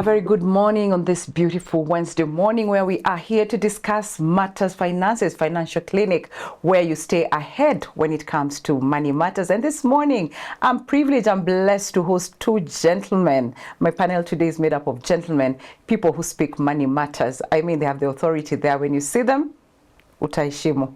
very good morning on this beautiful Wednesday morning where we are here to discuss matters finances, financial clinic, where you stay ahead when it comes to money matters. And this morning, I'm privileged, I'm blessed to host two gentlemen. My panel today is made up of gentlemen, people who speak money matters. I mean, they have the authority there. When you see them, utaishimu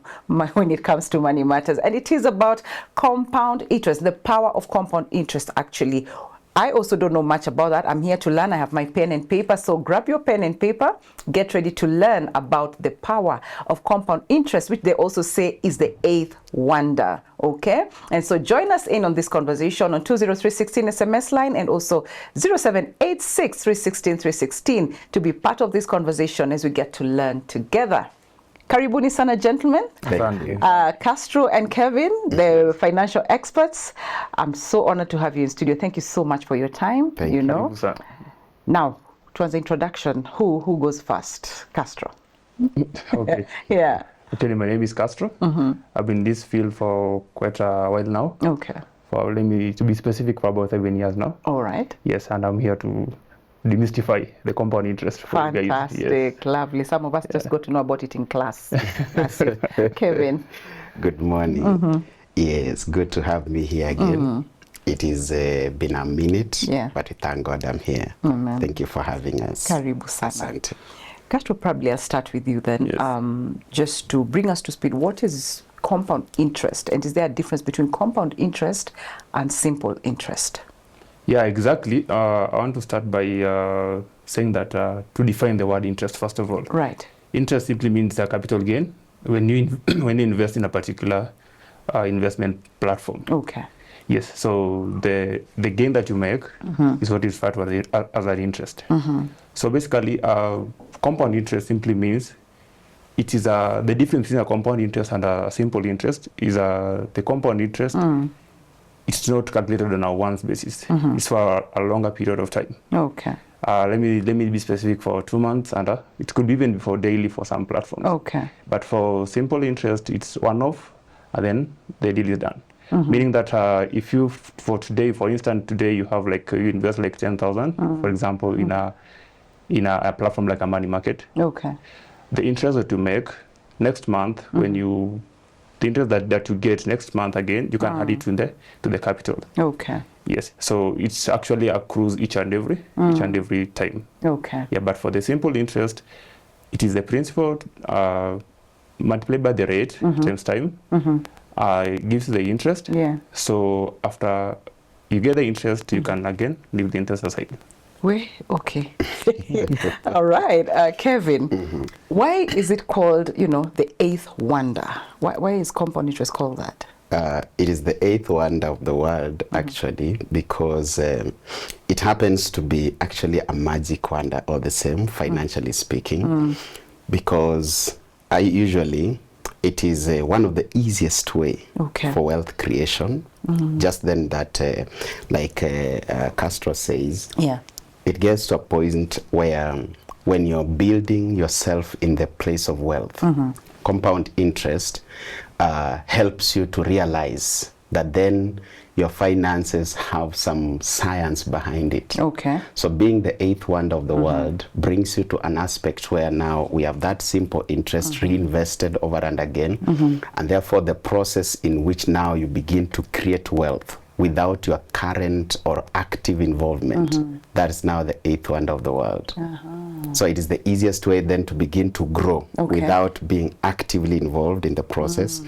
when it comes to money matters. And it is about compound interest, the power of compound interest, actually. I also don't know much about that. I'm here to learn. I have my pen and paper. So grab your pen and paper. Get ready to learn about the power of compound interest, which they also say is the eighth wonder. Okay? And so join us in on this conversation on 20316 SMS line and also 0786 316 316 to be part of this conversation as we get to learn together. Karibuni sana, gentlemen. Thank you. Castro and Kevin, the financial experts. I'm so honored to have you in studio. Thank you so much for your time. Thank you. Now, towards the introduction, who goes first? Castro. Okay. Yeah. Actually, my name is Castro. I've been in this field for quite a while now. Okay. For, let me to be specific, for about 7 years now. All right. Yes, and I'm here to demystify the compound interest for you guys. Fantastic. Yes. Lovely. Some of us just got to know about it in class. Kevin. Good morning. Yes, good to have me here again. It has been a minute, but thank God I'm here. Thank you for having us. Karibu sana. Castro, probably I'll start with you then. Yes. Just to bring us to speed, what is compound interest? And is there a difference between compound interest and simple interest? Yeah, exactly. I want to start by saying that to define the word interest, first of all. Right. Interest simply means a capital gain when you invest in a particular investment platform. Okay. Yes, so the gain that you make is what is referred to as an interest. So basically, compound interest simply means it is the difference between a compound interest and a simple interest is the compound interest. It's not calculated on a once basis. It's for a longer period of time. Okay. Let me be specific for 2 months, and it could even be for daily for some platforms. Okay. But for simple interest, it's one-off, and then the deal is done. Meaning that if you, for instance, today you have you invest like 10,000, for example, in a platform like a money market. Okay. The interest that you make next month, the interest that you get next month again, you can add it to the capital. Okay. Yes. So it's actually accrues each and every time. Okay. Yeah. But for the simple interest, it is the principal multiplied by the rate times time. Gives the interest. Yeah. So after you get the interest, you can again leave the interest aside. Okay. All right, Kevin. Why is it called, the eighth wonder? Why is compound interest called that? It is the eighth wonder of the world, actually, because it happens to be actually a magic wonder, or the same, financially speaking, because it is one of the easiest way for wealth creation. Just then that, like Castro says, it gets to a point where when you're building yourself in the place of wealth, compound interest helps you to realize that then your finances have some science behind it. Okay. So being the eighth wonder of the world brings you to an aspect where now we have that simple interest reinvested over and again, and therefore the process in which now you begin to create wealth without your current or active involvement. That is now the eighth wonder of the world. So it is the easiest way then to begin to grow without being actively involved in the process.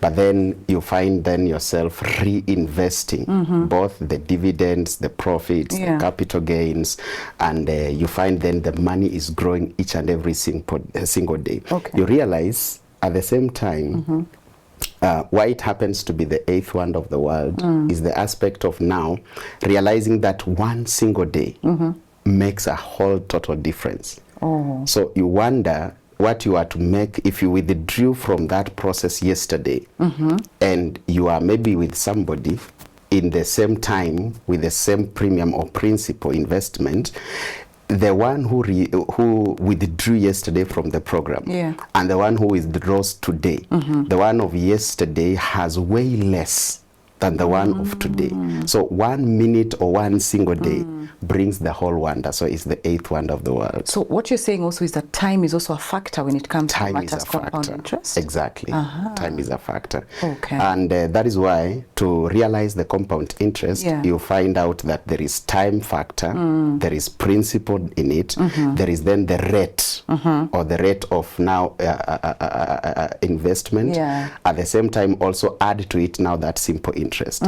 But then you find then yourself reinvesting both the dividends, the profits, the capital gains, and you find then the money is growing each and every single day. You realize at the same time, why it happens to be the eighth wonder of the world is the aspect of now realizing that one single day makes a whole total difference. So you wonder what you are to make if you withdrew from that process yesterday and you are maybe with somebody in the same time with the same premium or principal investment. The one who withdrew yesterday from the program and the one who withdraws today, the one of yesterday has way less than the one of today. So 1 minute or one single day brings the whole wonder. So it's the 8th wonder of the world. So what you're saying also is that time is also a factor when it comes to Time is matters a compound factor. interest? Exactly. Time is a factor. Okay. And that is why to realize the compound interest, Yeah. you find out that there is time factor, there is principle in it, there is then the rate or the rate of now investment. Yeah. At the same time, also add to it now that simple interest.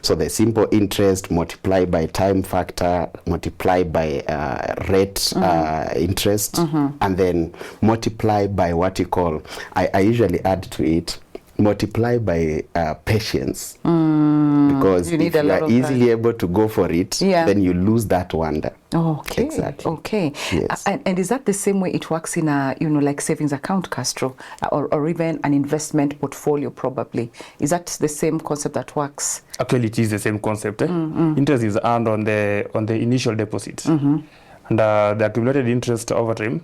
So the simple interest multiplied by time factor, multiplied by rate interest, and then multiply by what you call, I usually add to it, multiply by patience. Because You need if a you lot are of easily able to go for it, Yeah. then you lose that wonder. Okay. Exactly. Okay. Yes. And is that the same way it works in a, like savings account, Castro, or even an investment portfolio probably? Is that the same concept that works? Actually, it is the same concept. Interest is earned on the initial deposit, and the accumulated interest over time,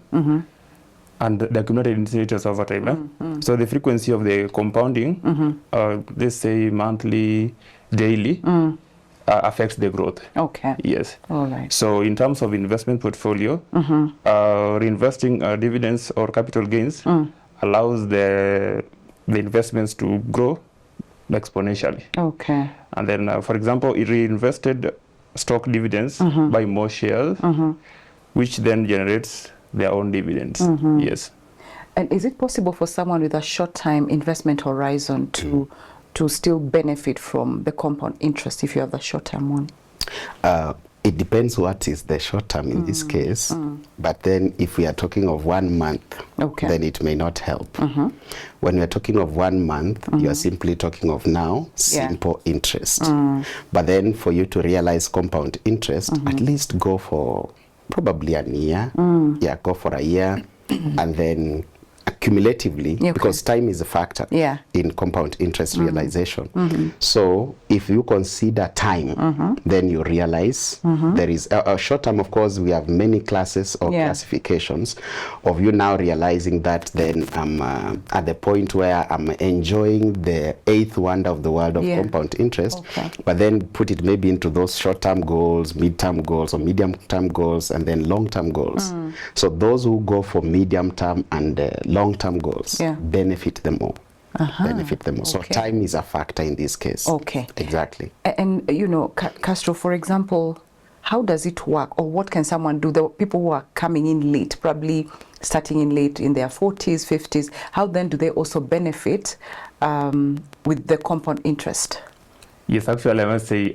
and the accumulated interest over time. So the frequency of the compounding, let's say monthly, daily, affects the growth. Okay. Yes. All right. So in terms of investment portfolio, reinvesting dividends or capital gains allows the investments to grow exponentially. Okay. And then, for example, it reinvested stock dividends by more shares, which then generates their own dividends. Yes. And is it possible for someone with a short-time investment horizon to still benefit from the compound interest if you have the short-term one? It depends what is the short term in this case, but then if we are talking of 1 month, Okay. then it may not help. When we are talking of 1 month, you are simply talking of now simple interest. But then for you to realize compound interest, at least go for probably a year. Yeah, go for a year, and then cumulatively, Okay. because time is a factor Yeah. in compound interest realization. So if you consider time, then you realize there is a short term. Of course, we have many classes or Yeah. classifications of you now realizing that then I'm at the point where I'm enjoying the 8th wonder of the world of Yeah. compound interest, Okay. but then put it maybe into those short-term goals, mid-term goals, or medium-term goals, and then long-term goals. So those who go for medium-term and long-term goals Yeah. benefit them more. Benefit them more. So Okay. time is a factor in this case. Okay. Exactly. And Castro, for example, how does it work, or what can someone do? The people who are coming in late, probably starting in late in their 40s, 50s, how then do they also benefit with the compound interest? Yes, actually, I must say,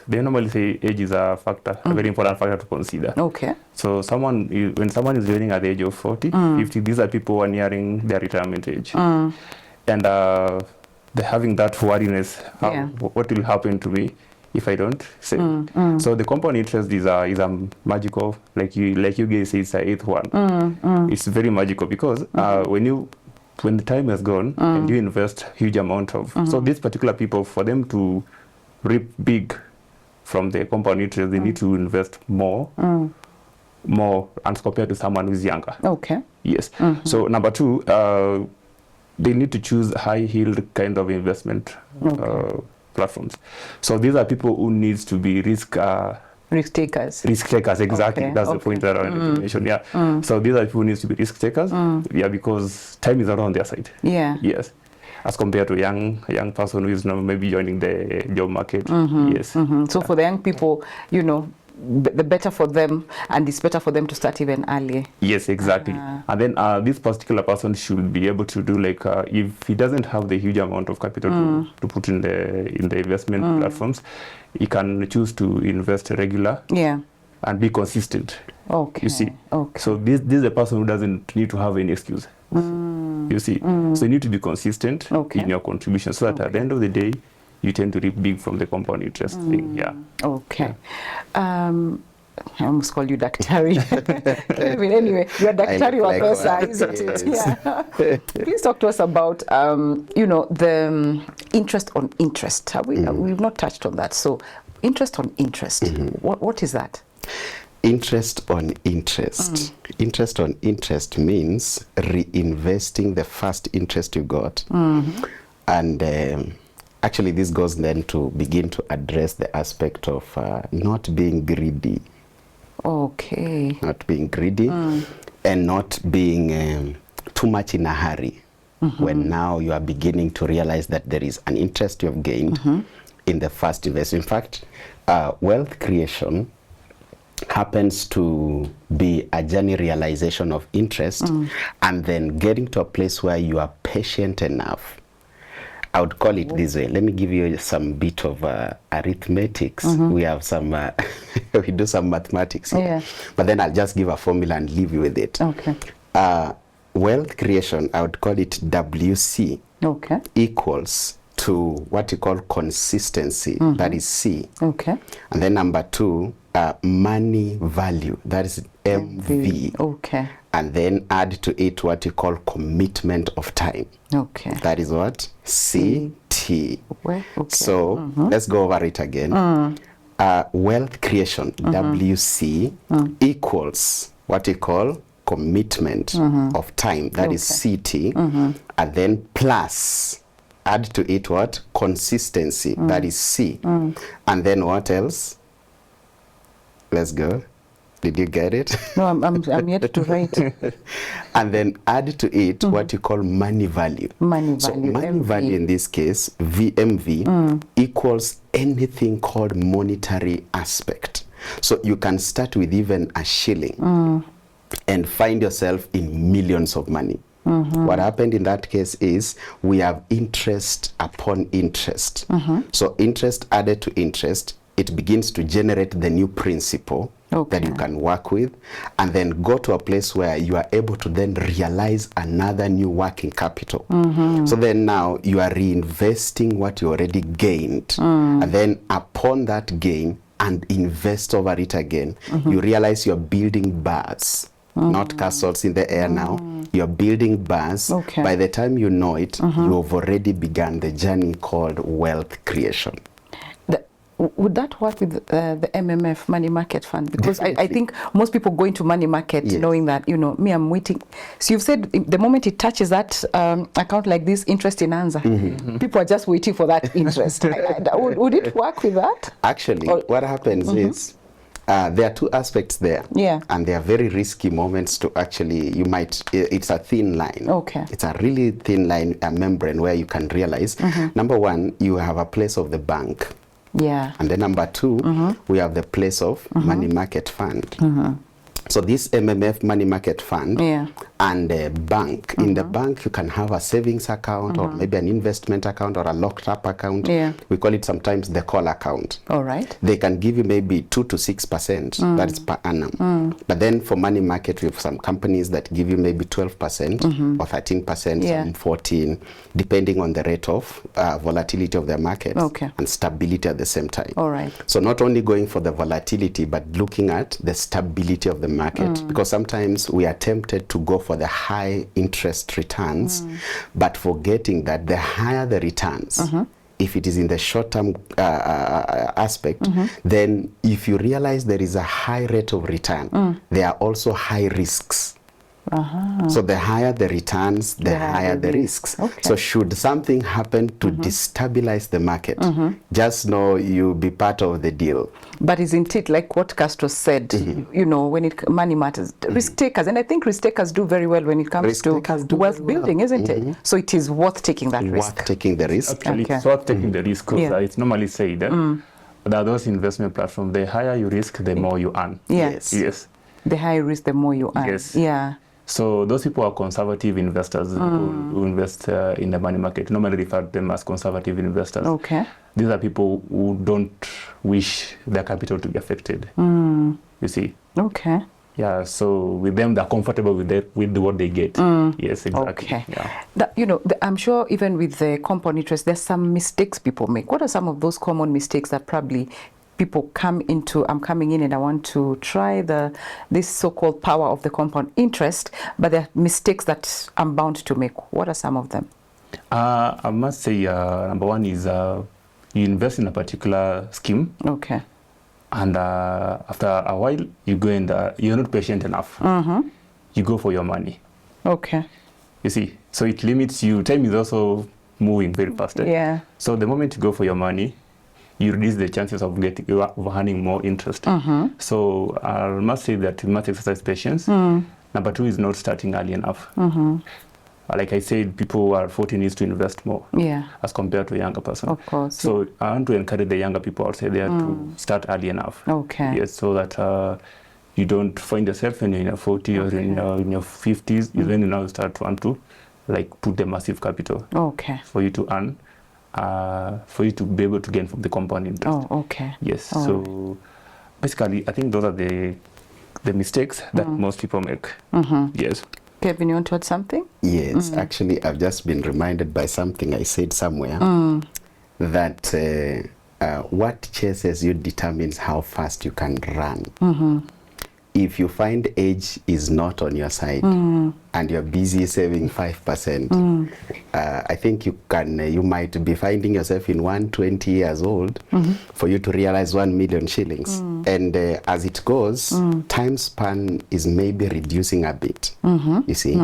they normally say age is a factor, a very important factor to consider. Okay. So when someone is joining at the age of 40, 50, these are people who are nearing their retirement age. And they're having that worriness, Yeah. what will happen to me if I don't save? So the compound interest is a magical, like you guys say, it's a 8th one. It's very magical because when the time has gone and you invest huge amount of, so these particular people, for them to reap big from the compound interest, they need to invest more as compared to someone who's younger. Okay. Yes. So number 2, they need to choose high yield kind of investment platforms. So these are people who needs to be risk takers. Risk takers, exactly. Okay, That's the okay. point that I wanted to mention. Yeah. So these are people who needs to be risk takers. Yeah, because time is not on their side. Yeah. Yes. As compared to a young person who is now maybe joining the job market. Yes. So for the young people, the better for them, and it's better for them to start even earlier. Yes, exactly. And then this particular person should be able to do like if he doesn't have the huge amount of capital to put in the investment platforms, he can choose to invest regular Yeah. and be consistent. Okay. You see. Okay. So this is a person who doesn't need to have any excuse. You see. So you need to be consistent Okay. in your contribution so that at the end of the day you tend to reap big from the compound interest thing. Yeah. Okay. I almost called you Daktari. Anyway, you're Daktari wa pesa, isn't it? Yeah. Please talk to us about, the interest on interest. We've not touched on that. So, interest on interest. What is that? Interest on interest. Interest on interest means reinvesting the first interest you got, and actually this goes then to begin to address the aspect of not being greedy. Okay. Not being greedy and not being too much in a hurry when now you are beginning to realize that there is an interest you have gained in the first investment. In fact, wealth creation happens to be a journey realization of interest and then getting to a place where you are patient enough. I would call it this way. Let me give you some bit of arithmetics. We have some, we do some mathematics here. Yeah. But then I'll just give a formula and leave you with it. Okay. Wealth creation, I would call it WC, Okay. equals to what you call consistency, that is C. Okay. And then number 2, money value, that is MV. Okay. And then add to it what you call commitment of time. Okay. That is what? CT. Well, okay. So let's go over it again. Wealth creation, WC, equals what you call commitment of time. That is CT. And then plus, add to it what? Consistency. That is C. And then what else? Let's go. Did you get it? No, I'm yet to write. And then add to it what you call money value. Money So value. money MV. value in this case, VMV, equals anything called monetary aspect. So you can start with even a shilling and find yourself in millions of money. What happened in that case is we have interest upon interest. So interest added to interest, it begins to generate the new principle that you can work with, and then go to a place where you are able to then realize another new working capital. So then now you are reinvesting what you already gained, and then upon that gain and invest over it again, you realize you're building bars. Not castles in the air now. You're building bars. Okay. By the time you know it, you have already begun the journey called wealth creation. Would that work with the MMF money market fund? Because I think most people go into money market knowing that, you know, me, I'm waiting. So you've said the moment it touches that account like this, interest in ANZA, people are just waiting for that interest. Would it work with that? Actually, what happens is, there are two aspects there. Yeah. And they are very risky moments to actually, it's a thin line. Okay. It's a really thin line, a membrane where you can realize, number one, you have a place of the bank. Yeah. And then number 2, we have the place of money market fund. So this MMF money market fund and the bank, in the bank you can have a savings account or maybe an investment account or a locked up account. We call it sometimes the call account. All right. They can give you maybe 2 to 6%, that is per annum. But then for money market, we have some companies that give you maybe 12% or 13%, some 14, depending on the rate of volatility of the market and stability at the same time. All right. So not only going for the volatility, but looking at the stability of the market, because sometimes we are tempted to go for the high interest returns, but forgetting that the higher the returns, if it is in the short-term aspect, then if you realize there is a high rate of return, there are also high risks. So the higher the returns, the higher the risks. So should something happen to destabilize the market, just know you'll be part of the deal. But isn't it like what Castro said, you know, when money matters, risk takers, and I think risk takers do very well when it comes to wealth building, isn't it? So it is worth taking that risk. Worth taking the risk. Actually, it's worth taking the risk because it's normally said that there are those investment platforms, the higher you risk, the more you earn. Yes. The higher risk, the more you earn. Yes. Yeah. So those people are conservative investors who invest in the money market. Normally refer to them as conservative investors. Okay. These are people who don't wish their capital to be affected. You see. Okay. Yeah. So with them, they're comfortable with what they get. Yes, exactly. Okay. Yeah. You know, I'm sure even with the compound interest, there's some mistakes people make. What are some of those common mistakes that probably people come into? I'm coming in and I want to try this so-called power of the compound interest, but there are mistakes that I'm bound to make. What are some of them? I must say, number one is you invest in a particular scheme. Okay. And after a while, you go and you're not patient enough. You go for your money. Okay. You see, so it limits you. Time is also moving very fast. Yeah. So the moment you go for your money, you reduce the chances of earning more interest. So I must say that you must exercise patience. Number two is not starting early enough. Like I said, people who are 14 needs to invest more as compared to a younger person. Of course. So I want to encourage the younger people outside there to start early enough. Okay. Yes, so that you don't find yourself when you're in your 40s or in your 50s, then you now start to want to like put the massive capital for you to earn, for you to be able to gain from the compound interest. Oh, okay. Yes. So basically, I think those are the mistakes that most people make. Yes. Kevin, you want to add something? Yes, actually, I've just been reminded by something I said somewhere that what chases you determines how fast you can run. If you find age is not on your side and you're busy saving 5%, I think you might be finding yourself in 120 years old for you to realize 1 million shillings. And as it goes, time span is maybe reducing a bit, you see.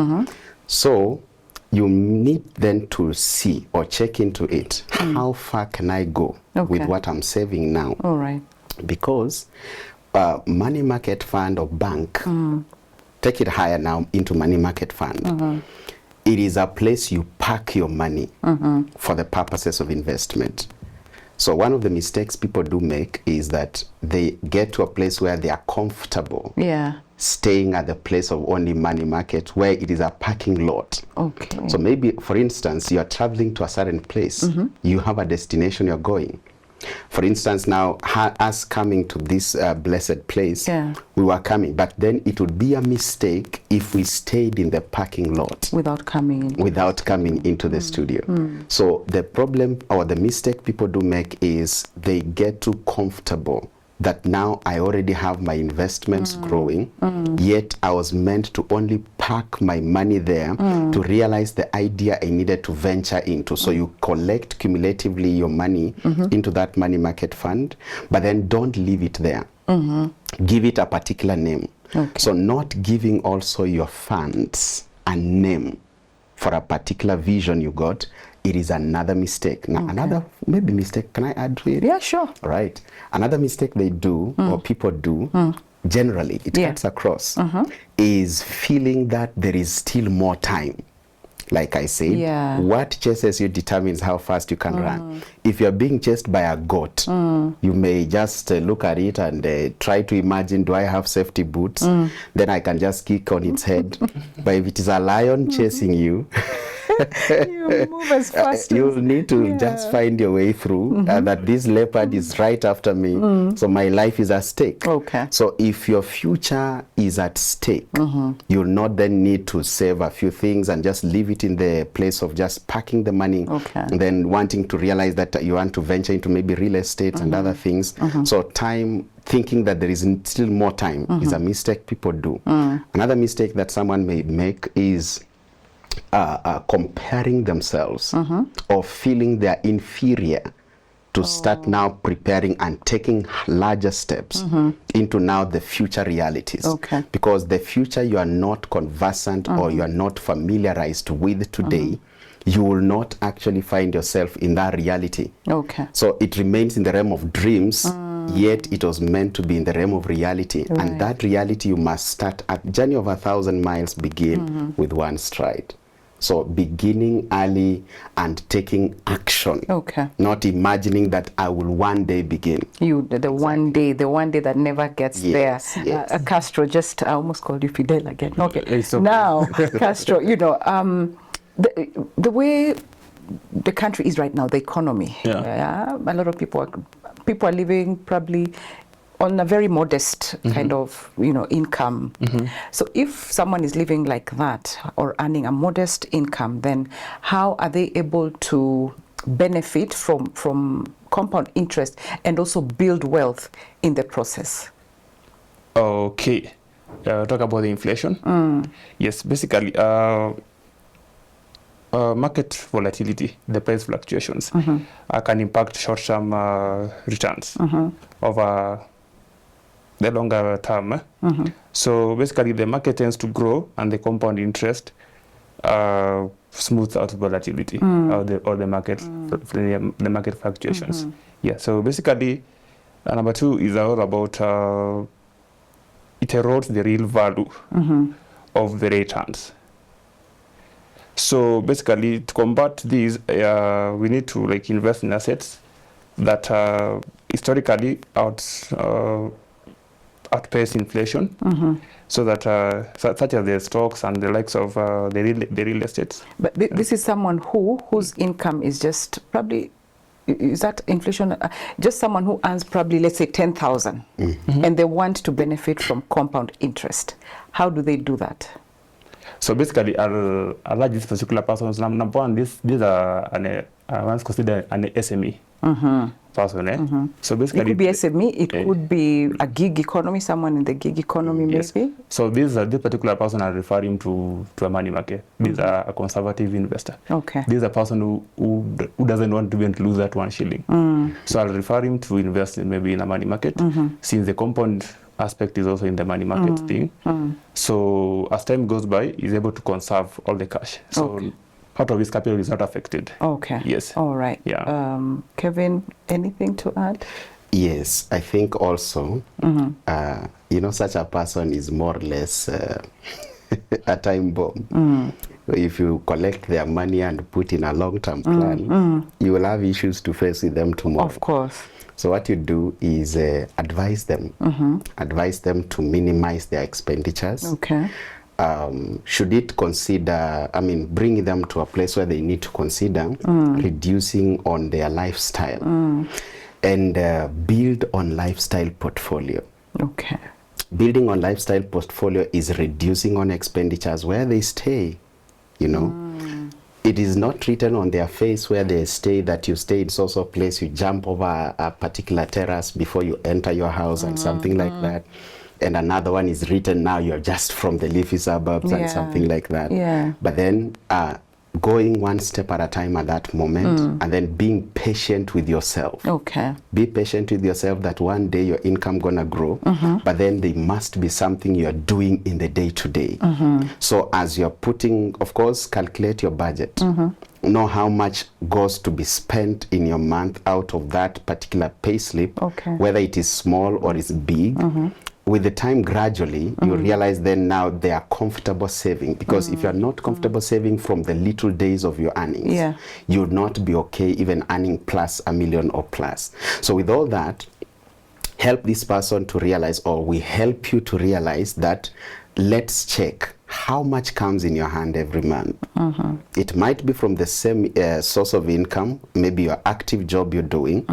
So you need then to see or check into it. How far can I go with what I'm saving now? All right. Because money market fund or bank, take it higher now into money market fund. It is a place you park your money for the purposes of investment. So one of the mistakes people do make is that they get to a place where they are comfortable staying at the place of only money market where it is a parking lot. Okay. So maybe, for instance, you are traveling to a certain place. You have a destination you're going. For instance, now us coming to this blessed place, we were coming, but then it would be a mistake if we stayed in the parking lot without coming into the studio. So the problem or the mistake people do make is they get too comfortable that now I already have my investments growing, yet I was meant to only park my money there to realize the idea I needed to venture into. So you collect cumulatively your money into that money market fund, but then don't leave it there. Give it a particular name. So not giving also your funds a name for a particular vision you got, it is another mistake. Now, another maybe mistake, can I add to it? Yeah, sure. Right. Another mistake they do, or people do, generally, it cuts across, is feeling that there is still more time. Like I said, what chases you determines how fast you can run. If you're being chased by a goat, you may just look at it and try to imagine, do I have safety boots? Then I can just kick on its head. But if it is a lion chasing you, you move as fast you'll need to just find your way through that this leopard is right after me, so my life is at stake. So if your future is at stake, you'll not then need to save a few things and just leave it in the place of just parking the money and then wanting to realize that you want to venture into maybe real estate and other things. So time, thinking that there is still more time is a mistake people do. Another mistake that someone may make is comparing themselves or feeling they're inferior to start now preparing and taking larger steps into now the future realities. Because the future you are not conversant or you are not familiarized with today, you will not actually find yourself in that reality. So it remains in the realm of dreams, yet it was meant to be in the realm of reality. And that reality you must start at. Journey of 1,000 miles begin with one stride. So beginning early and taking action. Not imagining that I will one day begin. The one day that never gets there. Castro, just I almost called you Fidel again. Now, Castro, you know, the way the country is right now, the economy. A lot of people are living probably on a very modest kind of, income. So if someone is living like that or earning a modest income, then how are they able to benefit from compound interest and also build wealth in the process? Okay. Talk about the inflation. Yes, basically, market volatility, the price fluctuations, can impact short-term returns over the longer term. So basically the market tends to grow and the compound interest smooths out volatility or the market fluctuations. Yeah. So basically, number two is all about it erodes the real value of the returns. So basically, to combat these, we need to invest in assets that historically outpace inflation, so that such as the stocks and the likes of the real estates. But this is someone whose income is just probably, is that inflation? Just someone who earns probably, let's say, 10,000, and they want to benefit from compound interest. How do they do that? So basically, I'll like this particular person. Number one, these are once considered an SME person. So basically, it could be SME. It could be a gig economy. Someone in the gig economy, maybe. So this particular person are referring to a money market. These are a conservative investor. Okay. This is a person who doesn't want to even lose that 1 shilling. So I'll refer him to invest maybe in a money market, since the compound aspect is also in the money market thing. So as time goes by, he's able to conserve all the cash. So part of his capital is not affected. Okay. Yes. All right. Yeah. Kevin, anything to add? Yes, I think also, such a person is more or less a time bomb. If you collect their money and put in a long-term plan, you will have issues to face with them tomorrow. Of course. So what you do is advise them to minimize their expenditures. Okay. Should it consider, bringing them to a place where they need to consider reducing on their lifestyle and build on lifestyle portfolio. Okay. Building on lifestyle portfolio is reducing on expenditures where they stay, It is not written on their face where they stay that you stay in so place, you jump over a particular terrace before you enter your house and something like that. And another one is written now you're just from the leafy suburbs and something like that. Yeah. But then going one step at a time at that moment and then being patient with yourself. Okay. Be patient with yourself that one day your income gonna grow, but then there must be something you're doing in the day-to-day. So as you're putting, of course, calculate your budget. Know how much goes to be spent in your month out of that particular pay slip, whether it is small or it's big. With the time, gradually, you realize then now they are comfortable saving, because if you're not comfortable saving from the little days of your earnings, you'll not be okay even earning plus $1 million or plus. So with all that, help this person to realize, or we help you to realize that let's check how much comes in your hand every month. It might be from the same source of income, maybe your active job you're doing,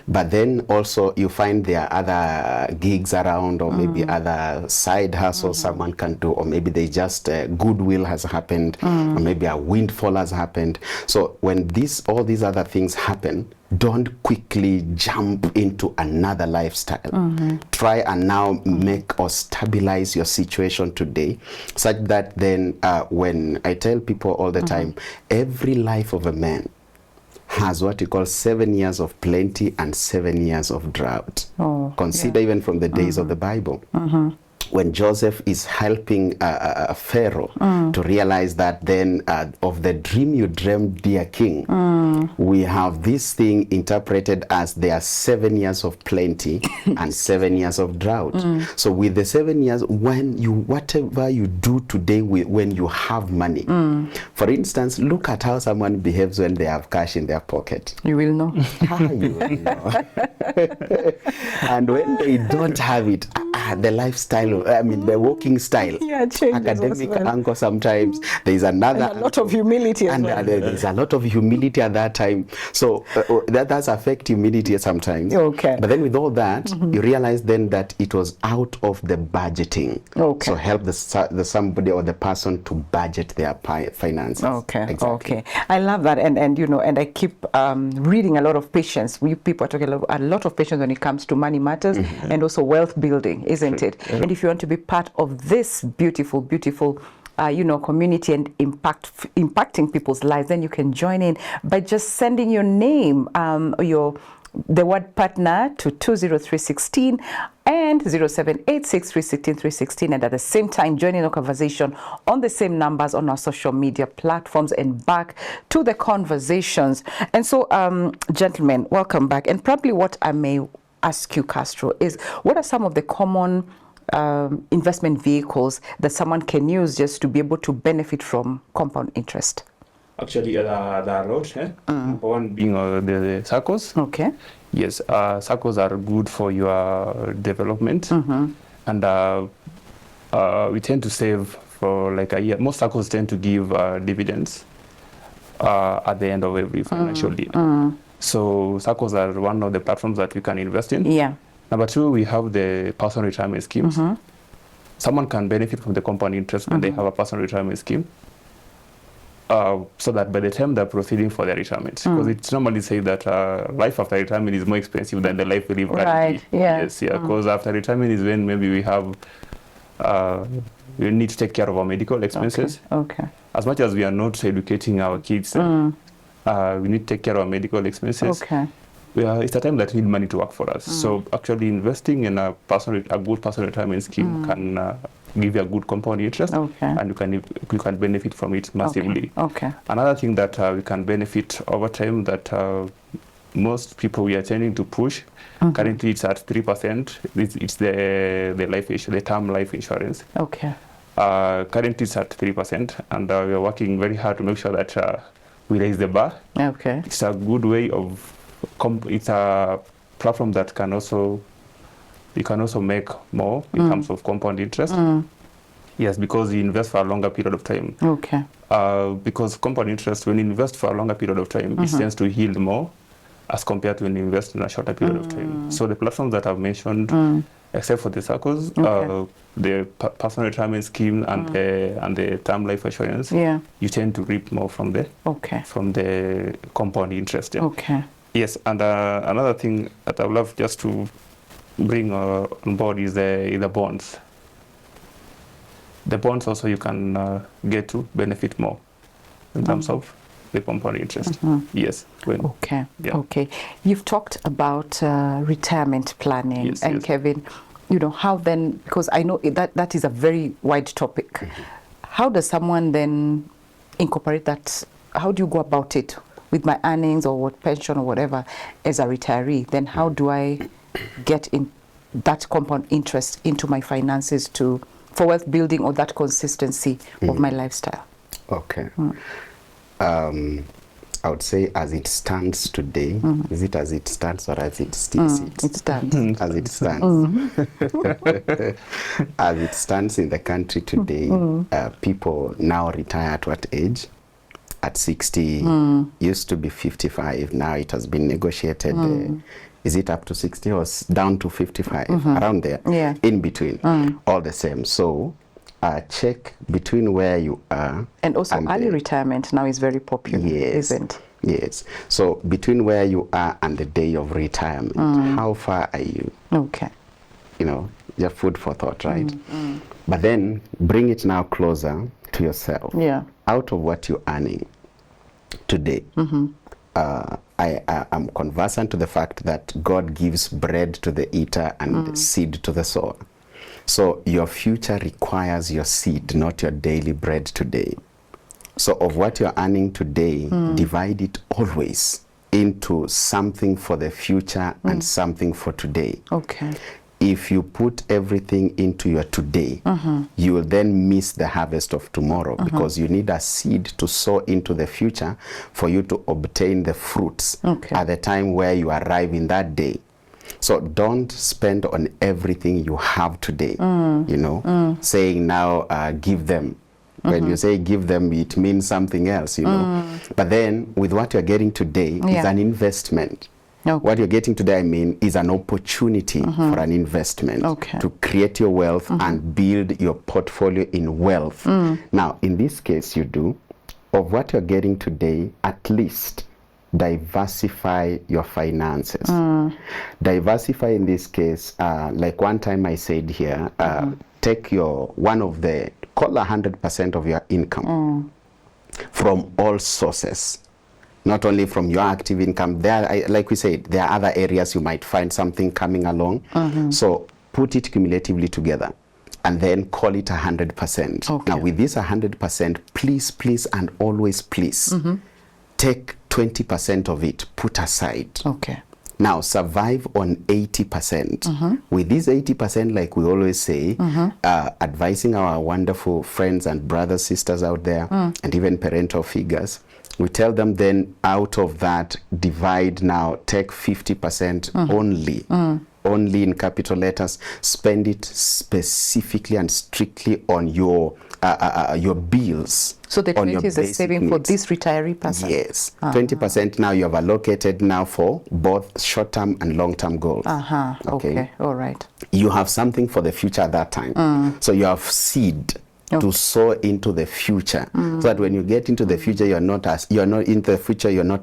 but then also you find there are other gigs around, or maybe other side hustles someone can do, or maybe they just goodwill has happened, or maybe a windfall has happened. So when all these other things happen, don't quickly jump into another lifestyle. Try and now make or stabilize your situation today, such that then when I tell people all the time, every life of a man has what you call 7 years of plenty and 7 years of drought. Consider even from the days of the Bible. When Joseph is helping Pharaoh to realize that then of the dream you dreamed, dear king, we have this thing interpreted as there are 7 years of plenty and 7 years of drought. So with the 7 years, whatever you do today when you have money, for instance, look at how someone behaves when they have cash in their pocket. You will know. You will know. And when they don't have it, the lifestyle, the working style, academic angle sometimes, there's another, and a lot of humility as and well. There's a lot of humility at that time. So that does affect humility sometimes. Okay. But then with all that, you realize then that it was out of the budgeting. Okay. So help the somebody or the person to budget their finances. Okay. Exactly. Okay. I love that, and and I keep reading a lot of patience. We people are talking a lot of patience when it comes to money matters and also wealth building, isn't it? And if you want to be part of this beautiful community and impacting people's lives, then you can join in by just sending your name, your the word partner to 20316 and 0786316316, and at the same time joining the conversation on the same numbers on our social media platforms and back to the conversations. And so, gentlemen, welcome back. And probably what I may ask you, Castro, is what are some of the common investment vehicles that someone can use just to be able to benefit from compound interest? Actually, there are a lot. Number one being the SACCOs. Okay. Yes, SACCOs are good for your development. And we tend to save for like a year. Most SACCOs tend to give dividends at the end of every financial year. So SACCOs are one of the platforms that we can invest in. Yeah. Number two, we have the personal retirement schemes. Someone can benefit from the compound interest when they have a personal retirement scheme. So that by the time they're proceeding for their retirement, because it's normally said that life after retirement is more expensive than the life we live currently. Right, yeah. Yes, yeah, because after retirement is when maybe we have, we need to take care of our medical expenses. Okay. As much as we are not educating our kids, we need to take care of our medical expenses. Okay. It's a time that we need money to work for us. So actually investing in a good personal retirement scheme can give you a good compound interest, and you can benefit from it massively. Okay. Another thing that we can benefit over time that most people we are tending to push, currently it's at 3%. It's the life insurance, the term life insurance. Okay. Currently it's at 3%, and we are working very hard to make sure that we raise the bar. Okay. It's a good way of it's a platform that can also make more in terms of compound interest. Yes, because you invest for a longer period of time. Okay. Because compound interest, when you invest for a longer period of time, it tends to yield more as compared to when you invest in a shorter period of time. So the platforms that I've mentioned, except for the SACCOs, the personal retirement scheme and the term life assurance, you tend to reap more from the compound interest. Okay. Yes, and another thing that I would love just to bring on board is the bonds. The bonds also you can get to benefit more in terms of the compound interest. Yes. Okay. You've talked about retirement planning, and Kevin, how then, because I know that is a very wide topic. How does someone then incorporate that? How do you go about it? With my earnings or what pension or whatever as a retiree, then how do I get in that compound interest into my finances for wealth building or that consistency of my lifestyle? Okay. I would say as it stands today, is it as it stands or as it still sits? It stands. As it stands. As it stands in the country today, people now retire at what age? At 60, used to be 55. Now it has been negotiated. Is it up to 60 or down to 55? Around there. Yeah. In between. All the same. So check between where you are. And also early retirement now is very popular, isn't it? Yes. So between where you are and the day of retirement, how far are you? Okay. Just food for thought, right? But then bring it now closer to yourself. Yeah. Out of what you're earning today, I'm conversant to the fact that God gives bread to the eater and seed to the sower. So your future requires your seed, not your daily bread today. So of what you're earning today, divide it always into something for the future and something for today. Okay. If you put everything into your today, you will then miss the harvest of tomorrow because you need a seed to sow into the future for you to obtain the fruits at the time where you arrive in that day. So don't spend on everything you have today, saying now give them. When you say give them, it means something else, But then with what you're getting today is an investment. Okay. What you're getting today, is an opportunity for an investment to create your wealth and build your portfolio in wealth. Now, in this case, of what you're getting today, at least diversify your finances. Diversify in this case, like one time I said here, take call 100% of your income from all sources. not only from your active income. There, like we said, there are other areas you might find something coming along. So put it cumulatively together and then call it 100%. Okay. Now with this 100%, please and always please take 20% of it, put aside. Okay. Now survive on 80%. With this 80%, like we always say, advising our wonderful friends and brothers, sisters out there, and even parental figures, we tell them then out of that, divide now, take 50% only in capital letters, spend it specifically and strictly on your bills. So the on 20 is a basic saving for needs. this retiree person? Yes, 20% now you have allocated now for both short-term and long-term goals. Okay, all right. You have something for the future at that time. So you have seed to sow into the future, so that when you get into the future, you're not a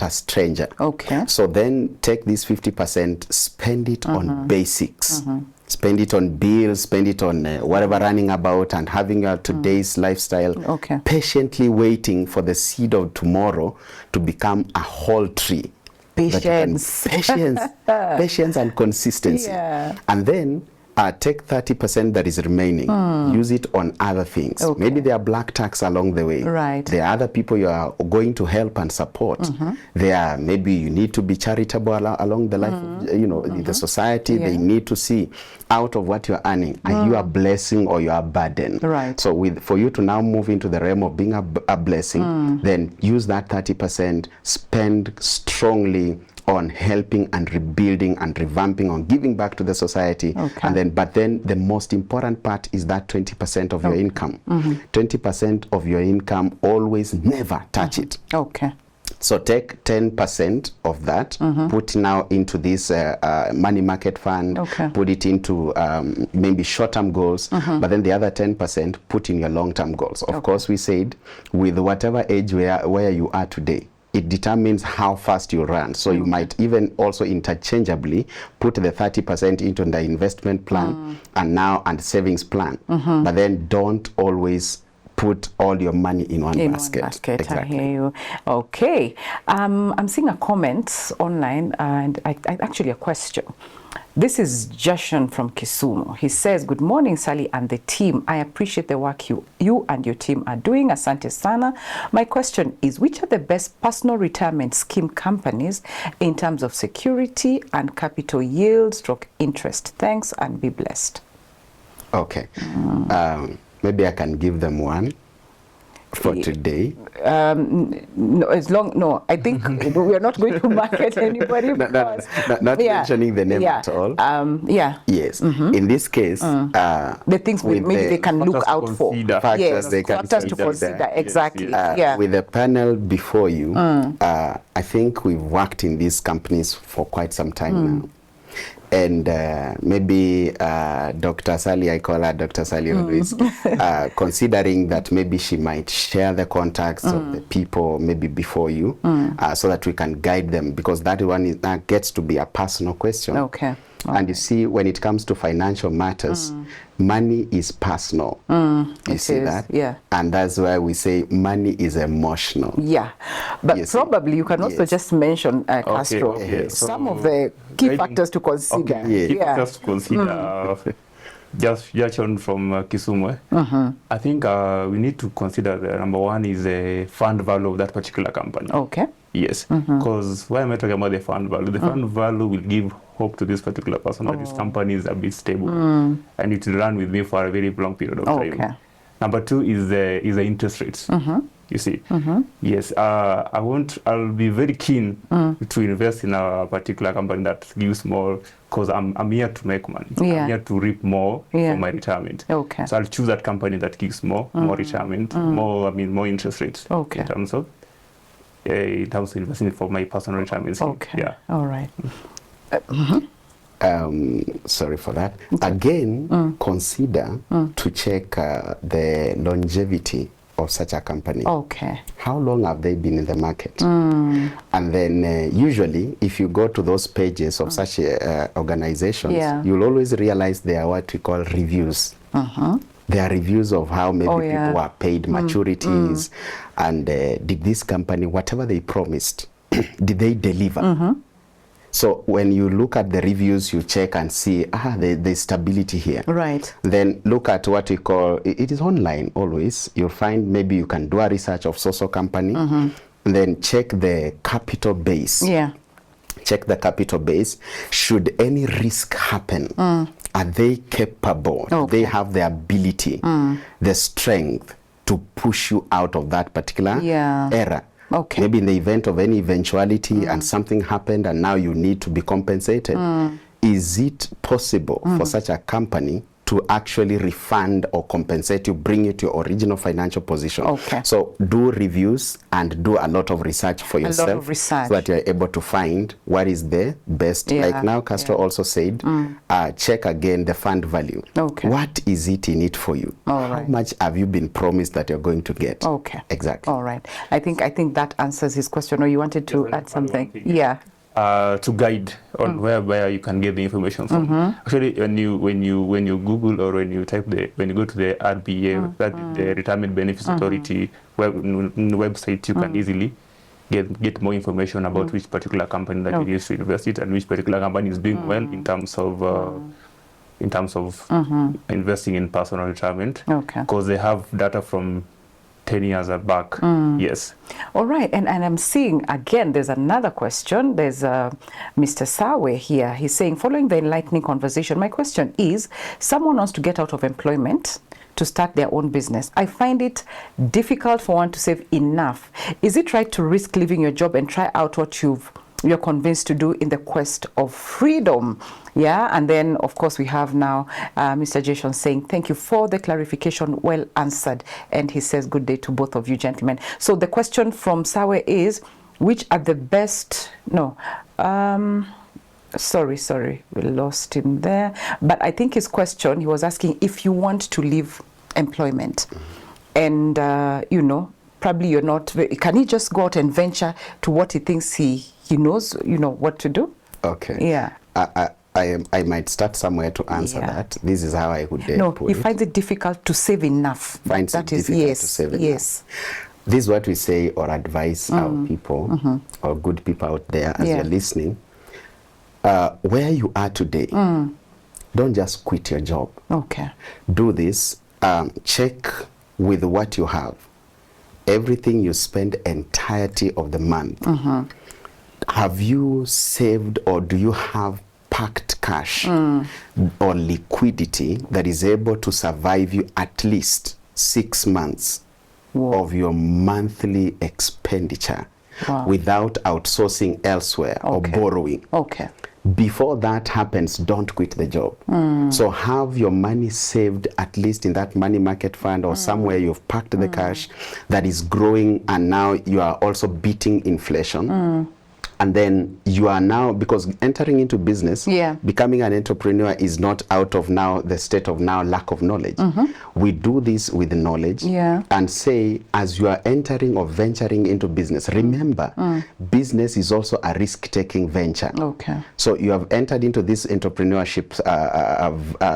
stranger. Okay. So then take this 50%, spend it on basics. Spend it on bills, spend it on whatever running about and having a today's lifestyle. Okay. Patiently waiting for the seed of tomorrow to become a whole tree. Patience. Patience and consistency. Yeah. And then take 30% that is remaining. Use it on other things. Okay. Maybe there are black tax along the way. Right. There are other people you are going to help and support. There are, maybe you need to be charitable along the life of, the society. Yeah. They need to see out of what you're earning, are you a blessing or you are a burden? Right. So for you to now move into the realm of being a blessing, then use that 30%, spend strongly on helping and rebuilding and revamping, on giving back to the society. Okay. And then, but then the most important part is that 20% of your income. 20% of your income, always never touch it. Okay. So take 10% of that, put now into this money market fund, put it into maybe short-term goals, but then the other 10% put in your long-term goals. Of course, we said with whatever age where you are today, it determines how fast you run. So you might even also interchangeably put the 30% into the investment plan and savings plan. But then don't always put all your money in one basket. Exactly. I hear you. Okay. I'm seeing a comment online and actually a question. This is Jashan from Kisumu. He says, good morning, Sally and the team. I appreciate the work you and your team are doing. Asante sana. My question is, which are the best personal retirement scheme companies in terms of security and capital yield / interest? Thanks and be blessed. Okay. Maybe I can give them one for today. No, I think we are not going to market anybody. Not mentioning the name at all. Yes. In this case, the things maybe they can look out for. Factors they can factors to consider. Exactly. With the panel before you, I think we've worked in these companies for quite some time now. And maybe Dr. Sally, I call her Dr. Sally always, considering that maybe she might share the contacts of the people maybe before you, so that we can guide them, because that one gets to be a personal question. Okay. And you see, when it comes to financial matters, money is personal. You see that? Yeah. And that's why we say money is emotional. Yeah. But probably you can also just mention, Castro, some of the key factors to consider. Key factors to consider. Just on from Kisumu. I think we need to consider the number one is the fund value of that particular company. Okay. Yes, because why am I talking about the fund value? The fund value will give hope to this particular person that this company is a bit stable and it will run with me for a very long period of time. Number two is the interest rates. You see, yes, I'll be very keen to invest in a particular company that gives more, because I'm here to make money. I'm here to reap more for my retirement. Okay. So I'll choose that company that gives more retirement, more interest rates in terms of investing for my personal retirement scheme. Okay. Yeah. All right. Sorry for that. Again, consider to check the longevity of such a company. Okay. How long have they been in the market? And then usually, if you go to those pages of such organizations, you'll always realize they are what we call reviews. There are reviews of how maybe people are paid, maturities, and did this company, whatever they promised, did they deliver? So when you look at the reviews, you check and see, there's stability here. Right. Then look at what we call, it is online always. You'll find maybe you can do a research of so company, and then check the capital base. Yeah. Check the capital base. Should any risk happen, are they capable? Okay. Do they have the ability, the strength to push you out of that particular error? Okay. Maybe in the event of any eventuality and something happened and now you need to be compensated. Is it possible for such a company to actually refund or compensate you, bring you to your original financial position? Okay. So do reviews and do a lot of research for yourself. A lot of research. So that you're able to find what is the best. Yeah. Like now Castro also said, check again the fund value. Okay. What is it in it for you? All How right. much have you been promised that you're going to get? Okay. Exactly. All right. I think that answers his question. Or you wanted to Yes, add something? one thing. Yeah. To guide on where you can get the information from. Actually, when you Google or when you go to the RBA, that is the Retirement Benefits Authority website, you can easily get more information about which particular company that you use to invest it, and which particular company is doing well in terms of investing in personal retirement. Okay. Because they have data from 10 years back. Yes. All right, and I'm seeing again there's another question. There's Mr. Sawe here. He's saying, following the enlightening conversation, my question is, someone wants to get out of employment to start their own business. I find it difficult for one to save enough. Is it right to risk leaving your job and try out what you're convinced to do in the quest of freedom? Yeah, and then of course we have now Mr. Jason saying, thank you for the clarification, well answered. And he says, good day to both of you gentlemen. So the question from Sawe is, which are the best, sorry, we lost him there. But I think his question, he was asking if you want to leave employment and, probably you're not, can he just go out and venture to what he thinks he knows, what to do? Okay. Yeah. I might start somewhere to answer that. This is how I would put he it. finds it difficult to save enough. Finds it difficult to save enough. Yes. This is what we say or advise our people or good people out there as you're listening. Where you are today, don't just quit your job. Okay. Do this. Check with what you have. Everything you spend entirety of the month. Have you saved, or do you have packed cash or liquidity that is able to survive you at least 6 months of your monthly expenditure without outsourcing elsewhere or borrowing? Okay. Before that happens, don't quit the job. So have your money saved at least in that money market fund or somewhere you've packed the cash that is growing, and now you are also beating inflation. And then you are now, because entering into business, becoming an entrepreneur is not out of now the state of now lack of knowledge. We do this with knowledge and say, as you are entering or venturing into business, remember, business is also a risk-taking venture. Okay. So you have entered into this entrepreneurship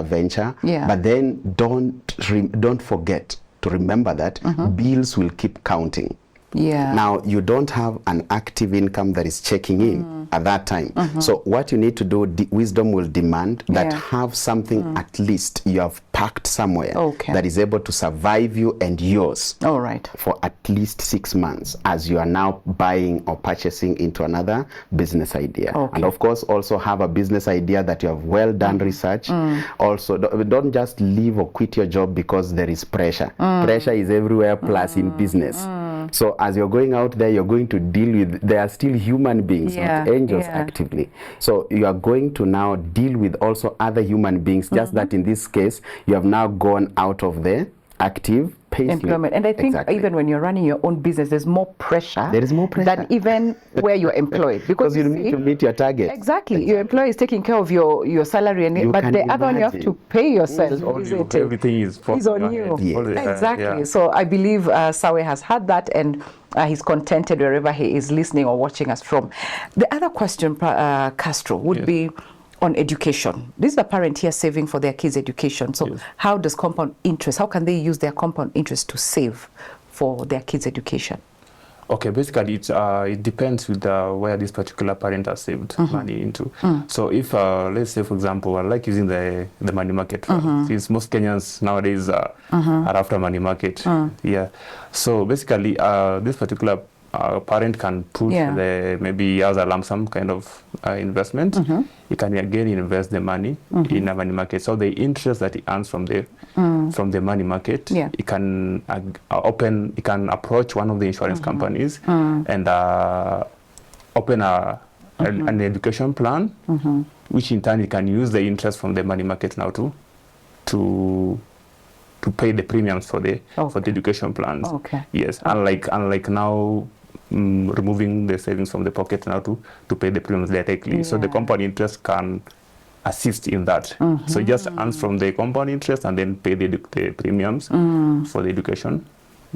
venture, but then don't forget to remember that bills will keep counting. Now, you don't have an active income that is checking in at that time. So what you need to do, wisdom will demand that have something at least you have packed somewhere that is able to survive you and yours for at least 6 months as you are now buying or purchasing into another business idea. And of course, also have a business idea that you have well done research. Also, don't just leave or quit your job because there is pressure. Pressure is everywhere, plus in business. So as you're going out there, you're going to deal with, they are still human beings, not angels actively. So you are going to now deal with also other human beings, just that in this case, you have now gone out of the active employment. And I think even when you're running your own business, there's more pressure. There is more pressure than even where you're employed, because you need to meet your target. Exactly. Your employer is taking care of your salary, and but the other one you have to pay yourself. Everything is on you. Exactly. So I believe Sawe has had that, and he's contented wherever he is listening or watching us from. The other question, Castro, would be on education. This is a parent here saving for their kids' education. So how does compound interest, how can they use their compound interest to save for their kids' education? Okay, basically it depends with where this particular parent has saved money into. So if let's say, for example, I like using the money market fund, since most Kenyans nowadays are after money market. Yeah. So basically, this particular parent can put maybe as a lump sum kind of investment. You can again invest the money in a money market. So the interest that it earns from the money market, it can it can approach one of the insurance companies and open an education plan, which in turn it can use the interest from the money market now to pay the premiums for the education plans. Yes, unlike now removing the savings from the pocket now to pay the premiums directly. So the company interest can assist in that. So it just earns from the company interest and then pay the premiums for the education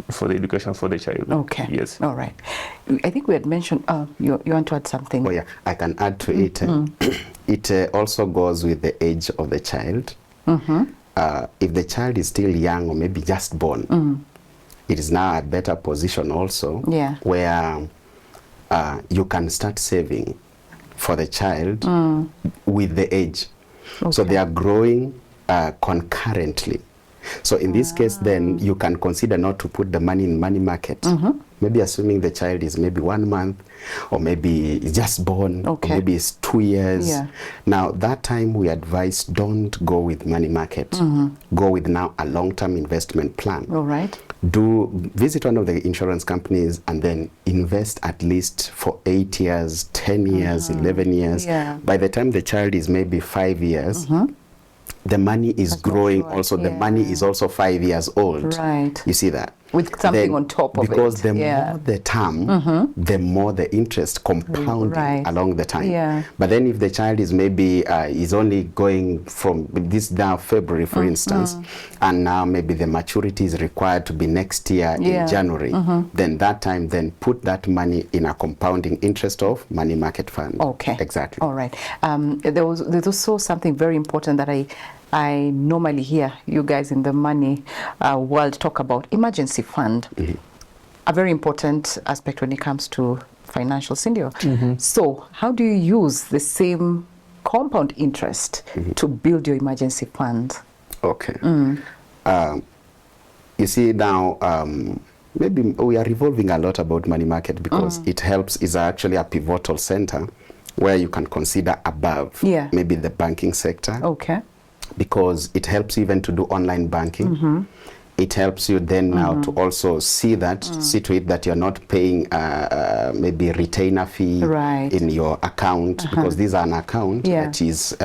for the child. Okay. Yes. All right. I think we had mentioned you want to add something. Oh yeah, I can add to it. It also goes with the age of the child. If the child is still young or maybe just born, it is now a better position also where you can start saving for the child with the age. So they are growing concurrently. So in this case, then you can consider not to put the money in money market. Maybe assuming the child is maybe 1 month, or maybe just born, or maybe it's 2 years. Now that time we advise don't go with money market. Go with now a long-term investment plan. All right. Visit one of the insurance companies and then invest at least for 8 years, 10 years, 11 years. By the time the child is maybe 5 years, the money is growing also. The money is also 5 years old. Right. You see that? With something on top of it. Because the more the term, the more the interest compounding along the time. But then if the child is maybe is only going from this now February, for instance, and now maybe the maturity is required to be next year in January, then that time, then put that money in a compounding interest of money market fund. Okay. Exactly. All right. There's also something very important that I normally hear you guys in the money world talk about: emergency fund. A very important aspect when it comes to financial scenario. So how do you use the same compound interest to build your emergency fund? Okay. You see now, maybe we are revolving a lot about money market because it helps, is actually a pivotal center where you can consider above maybe the banking sector. Okay. Because it helps even to do online banking. It helps you then now to also see to it that you're not paying maybe retainer fee in your account, because these are an account that is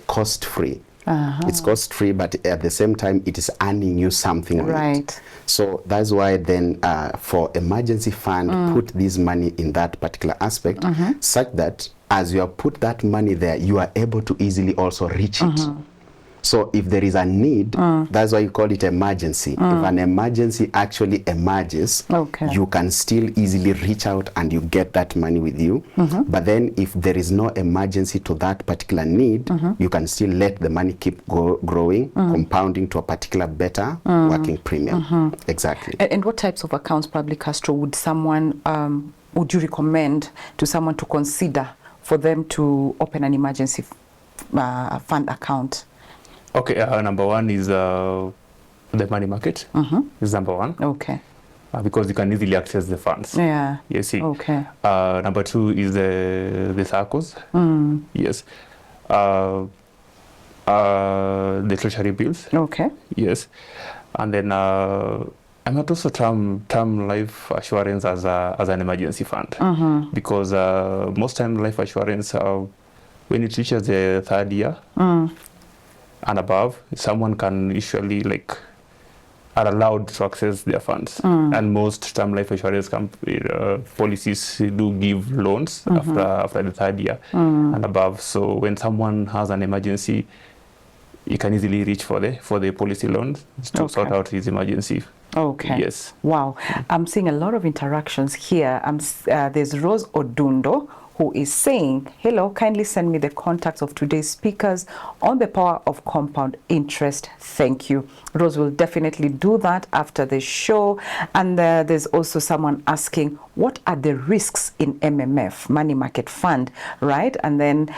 cost-free. It's cost-free, but at the same time it is earning you something on it. So that's why then for emergency fund, put this money in that particular aspect, such that as you have put that money there, you are able to easily also reach it. So if there is a need, that's why you call it emergency. If an emergency actually emerges, you can still easily reach out and you get that money with you. But then if there is no emergency to that particular need, you can still let the money keep growing, compounding to a particular better working premium. Exactly. And what types of accounts, probably, Castro, would you recommend to someone to consider for them to open an emergency fund account? Okay, number one is the money market. Is number one. Okay. Because you can easily access the funds. You see. Okay. Number two is the SACCOs. Yes. The treasury bills. Okay. Yes. And then I might also term life assurance as an emergency fund, because most time life assurance, when it reaches the 3rd year and above, someone can usually are allowed to access their funds. And most term life insurance policies do give loans after the 3rd year and above. So when someone has an emergency, you can easily reach for the policy loans to sort out his emergency. Okay. Yes. Wow. I'm seeing a lot of interactions here. There's Rose Odundo, who is saying, hello, kindly send me the contacts of today's speakers on the power of compound interest. Thank you. Rose will definitely do that after the show. And there's also someone asking, what are the risks in MMF, money market fund, right? And then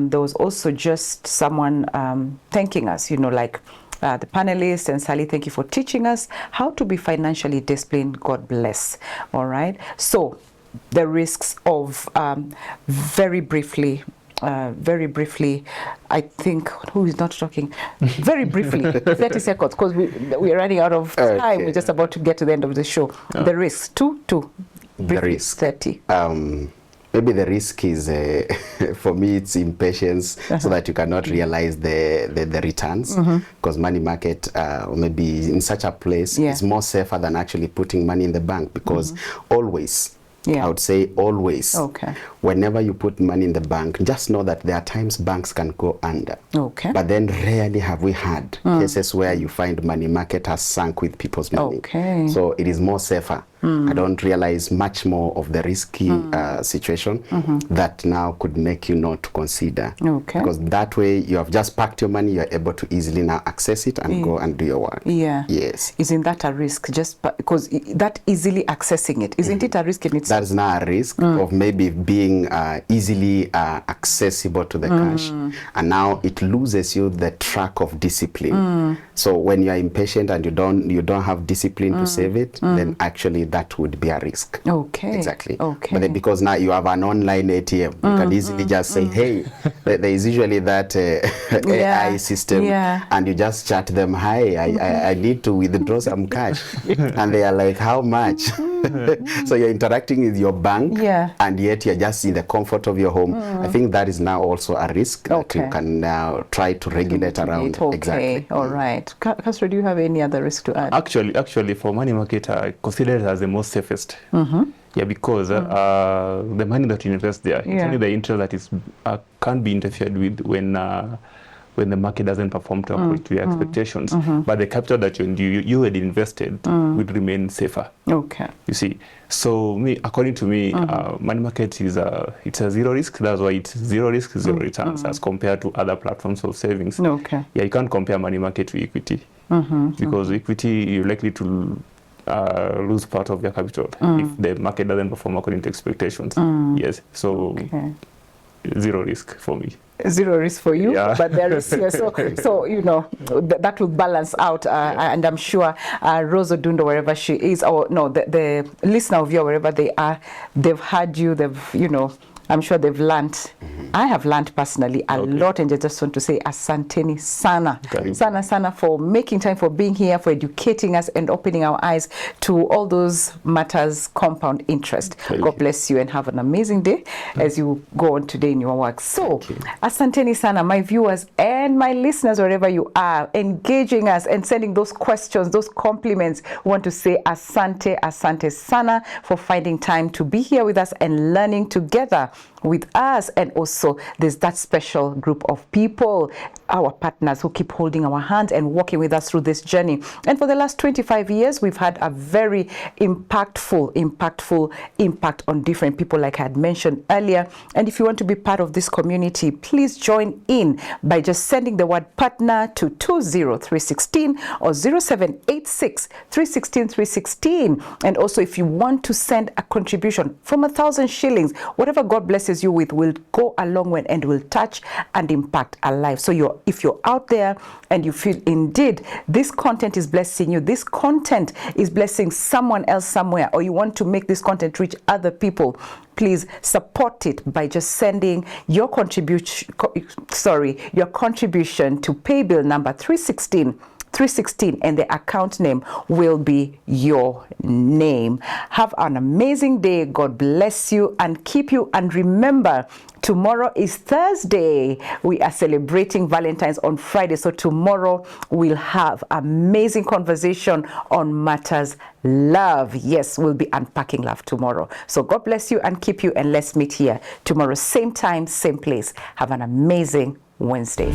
there was also just someone thanking us, like the panelists, and Sally, thank you for teaching us how to be financially disciplined. God bless. All right. So the risks of very briefly, I think, who is not talking? Very briefly, 30 seconds, because we're running out of time. Okay. We're just about to get to the end of the show. The risks, two. Briefly, The risk. 30. Maybe the risk is, for me, it's impatience, so that you cannot realize the returns. Because money market, or maybe in such a place, is more safer than actually putting money in the bank. Because always, I would say always, whenever you put money in the bank, just know that there are times banks can go under. But then rarely have we had cases where you find money market has sunk with people's money. So it is more safer. I don't realize much more of the risky situation that now could make you not to consider. Because that way you have just packed your money, you're able to easily now access it and go and do your work. Yes. Isn't that a risk? Just because that easily accessing it, isn't it a risk in itself? That's not a risk of maybe being easily accessible to the cash. And now it loses you the track of discipline. So when you are impatient and you don't have discipline to save it, then actually that would be a risk. Exactly. But then because now you have an online ATM, you can easily just say, hey, there is usually that AI system, and you just chat them, hi, I need to withdraw some cash. And they are like, how much? So you're interacting with your bank, and yet you're just in the comfort of your home. I think that is now also a risk that you can now try to regulate around. Exactly. All right. Castro, do you have any other risk to add? Actually, for money market, I consider it as the most safest. Because the money that you invest there, it's only the interest that is can't be interfered with when the market doesn't perform to your expectations. But the capital that you had invested would remain safer. You see. So according to me, money market is it's a zero risk. That's why it's zero risk, zero returns as compared to other platforms of savings. You can't compare money market to equity. Because equity, you're likely to lose part of your capital if the market doesn't perform according to expectations. Yes. So zero risk for me. Zero risk for you, but there is so that will balance out, and I'm sure Rose Odundo, wherever she is, or no, the listener of you, wherever they are, they've heard you, I'm sure they've learned. I have learned personally a lot, and I just want to say asanteni sana. Sana for making time, for being here, for educating us and opening our eyes to all those matters, compound interest. God bless you and have an amazing day as you go on today in your work. So, asanteni sana, my viewers and my listeners, wherever you are, engaging us and sending those questions, those compliments. We want to say asante sana for finding time to be here with us and learning together with us. And also there's that special group of people, our partners, who keep holding our hand and walking with us through this journey. And for the last 25 years, we've had a very impactful impact on different people, like I had mentioned earlier. And if you want to be part of this community, please join in by just sending the word partner to 20316 or 0786 316 316. And also, if you want to send a contribution from 1,000 shillings, whatever God blesses you with will go a long way and will touch and impact a life. So if you're out there and you feel indeed this content is blessing you, this content is blessing someone else somewhere, or you want to make this content reach other people, please support it by just sending your contribution to pay bill number 316, and the account name will be your name. Have an amazing day. God bless you and keep you. And remember, tomorrow is Thursday. We are celebrating Valentine's on Friday. So tomorrow we'll have amazing conversation on matters love. Yes, we'll be unpacking love tomorrow. So God bless you and keep you. And let's meet here tomorrow, same time, same place. Have an amazing Wednesday.